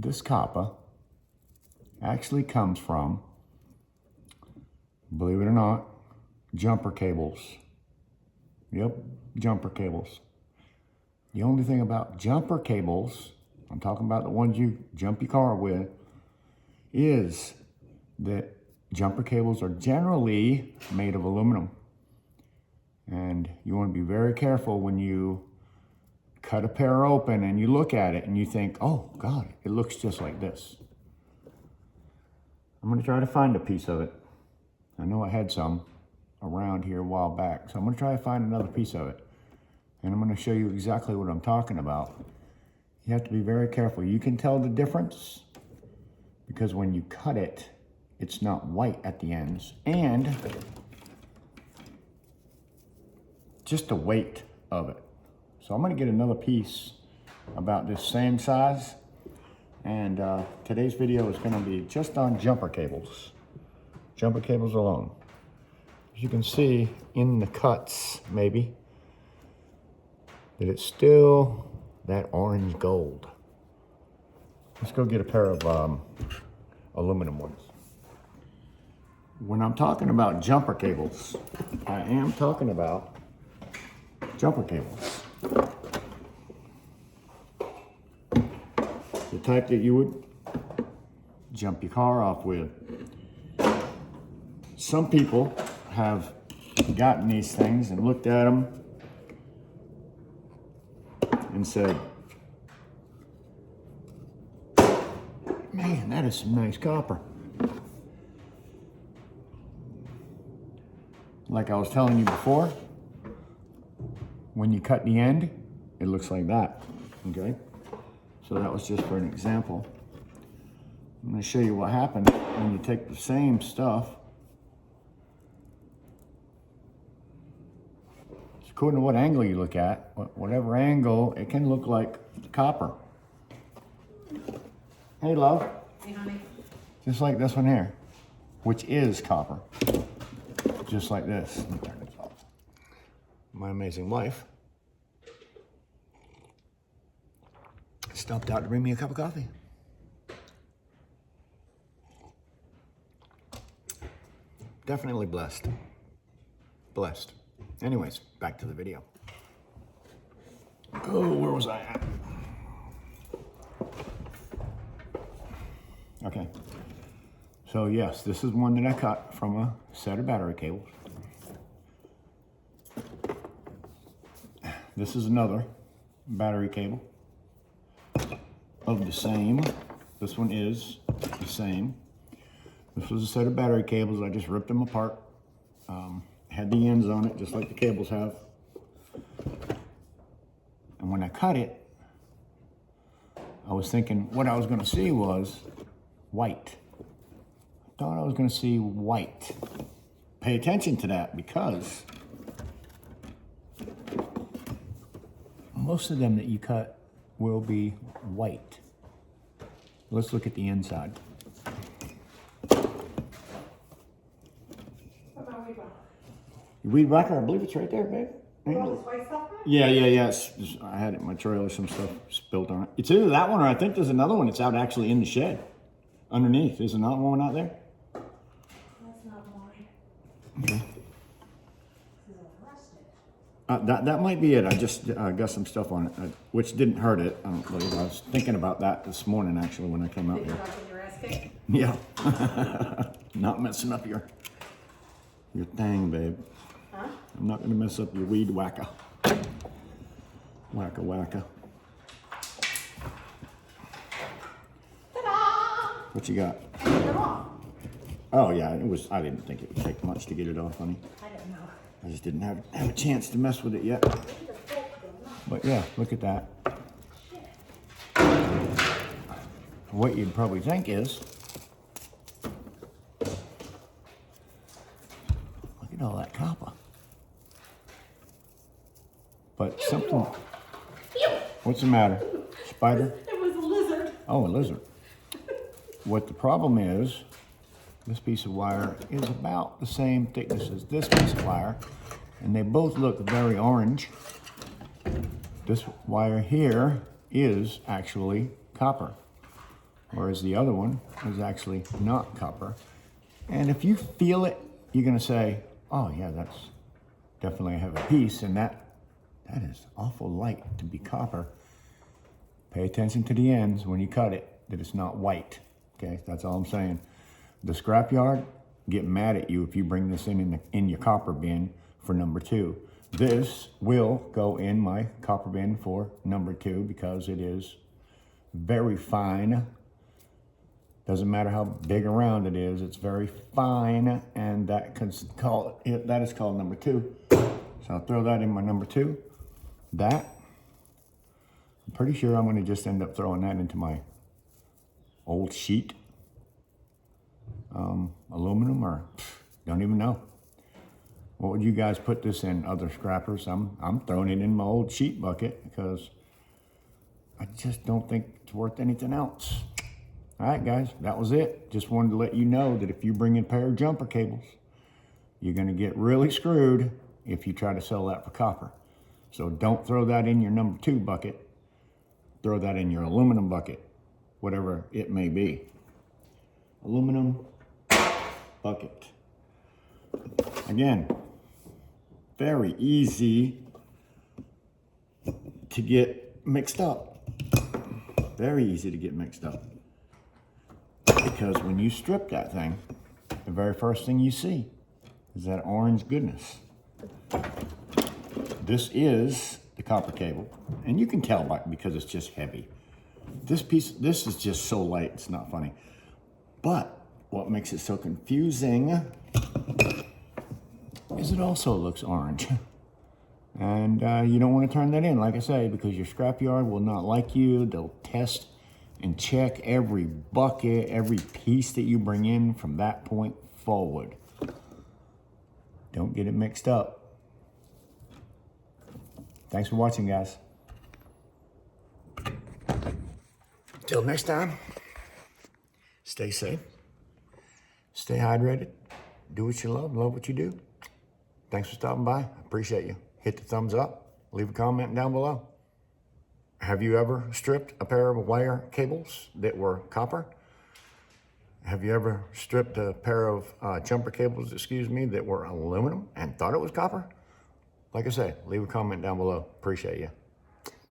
this copper actually comes from, believe it or not, jumper cables. Yep, jumper cables. The only thing about jumper cables, I'm talking about the ones you jump your car with, is that jumper cables are generally made of aluminum. And you want to be very careful when you cut a pair open and you look at it and you think, oh God, it looks just like this. I'm going to try to find a piece of it. I know I had some around here a while back, so I'm going to try to find another piece of it. And I'm going to show you exactly what I'm talking about. You have to be very careful. You can tell the difference because when you cut it, it's not white at the ends. And just the weight of it. So I'm going to get another piece about this same size. And today's video is going to be just on jumper cables. Jumper cables alone. As you can see in the cuts, maybe, that it's still that orange gold. Let's go get a pair of aluminum ones. When I'm talking about jumper cables, I am talking about jumper cables. The type that you would jump your car off with. Some people have gotten these things and looked at them and said, man, that is some nice copper. Like I was telling you before, when you cut the end, it looks like that, okay? So that was just for an example. I'm gonna show you what happens when you take the same stuff. It's according to what angle you look at, whatever angle, it can look like copper. Hey, love. Hey, honey. Just like this one here, which is copper. Just like this. Let me turn this off. My amazing wife stopped out to bring me a cup of coffee. Definitely blessed. Blessed. Anyways, back to the video. Oh, where was I at? Okay. So yes, this is one that I cut from a set of battery cables. This is another battery cable of the same. This one is the same. This was a set of battery cables. I just ripped them apart. Had the ends on it, just like the cables have. And when I cut it, I was thinking what I was going to see was white. I thought I was going to see white. Pay attention to that because most of them that you cut will be white. Let's look at the inside. Your weed whacker, I believe it's right there, babe. Yeah. I had it in my trailer, some stuff spilled on it. It's either that one or I think there's another one that's out actually in the shed. Underneath. There's another one out there? That's not mine. Okay. This is rusted. That might be it. I just got some stuff on it, which didn't hurt it. I don't believe. I was thinking about that this morning, actually, when I came out Did you here. talk to your ass kicked? Yeah. Not messing up your thing, babe. Huh? I'm not going to mess up your weed whacker. Whacker. Ta-da! What you got? Take them off. Oh, yeah. I didn't think it would take much to get it off, honey. I don't know. I just didn't have a chance to mess with it yet. But yeah, look at that. What you'd probably think is, look at all that copper. But something, what's the matter? Spider? It was a lizard. Oh, a lizard. What the problem is, this piece of wire is about the same thickness as this piece of wire, and they both look very orange. This wire here is actually copper. whereas the other one is actually not copper. And if you feel it, you're gonna say, oh yeah, that's definitely a heavy piece, and that is awful light to be copper. Pay attention to the ends when you cut it, that it's not white, okay? That's all I'm saying. The scrapyard get mad at you if you bring this in your copper bin for number 2. This will go in my copper bin for number 2 because it is very fine. Doesn't matter how big around it is, it's very fine, and that is called number 2. So I'll throw that in my number 2. That, I'm pretty sure I'm gonna just end up throwing that into my old sheet. Aluminum, or don't even know. What would you guys put this in, other scrappers? I'm throwing it in my old sheet bucket because I just don't think it's worth anything else. All right, guys, that was it. Just wanted to let you know that if you bring in a pair of jumper cables, you're gonna get really screwed if you try to sell that for copper. So don't throw that in your number 2 bucket. Throw that in your aluminum bucket, whatever it may be. Aluminum bucket. Again, very easy to get mixed up. Very easy to get mixed up. Because when you strip that thing, the very first thing you see is that orange goodness. This is the copper cable, and you can tell because it's just heavy. This is just so light, it's not funny. But what makes it so confusing is it also looks orange. And you don't want to turn that in, like I say, because your scrapyard will not like you. They'll test and check every bucket, every piece that you bring in from that point forward. Don't get it mixed up. Thanks for watching, guys. Till next time, stay safe, stay hydrated, do what you love what you do. Thanks for stopping by. I appreciate you. Hit the thumbs up, leave a comment down below. Have you ever stripped a pair of wire cables that were copper? Have you ever stripped a pair of jumper cables, that were aluminum and thought it was copper? Like I say, leave a comment down below. Appreciate you.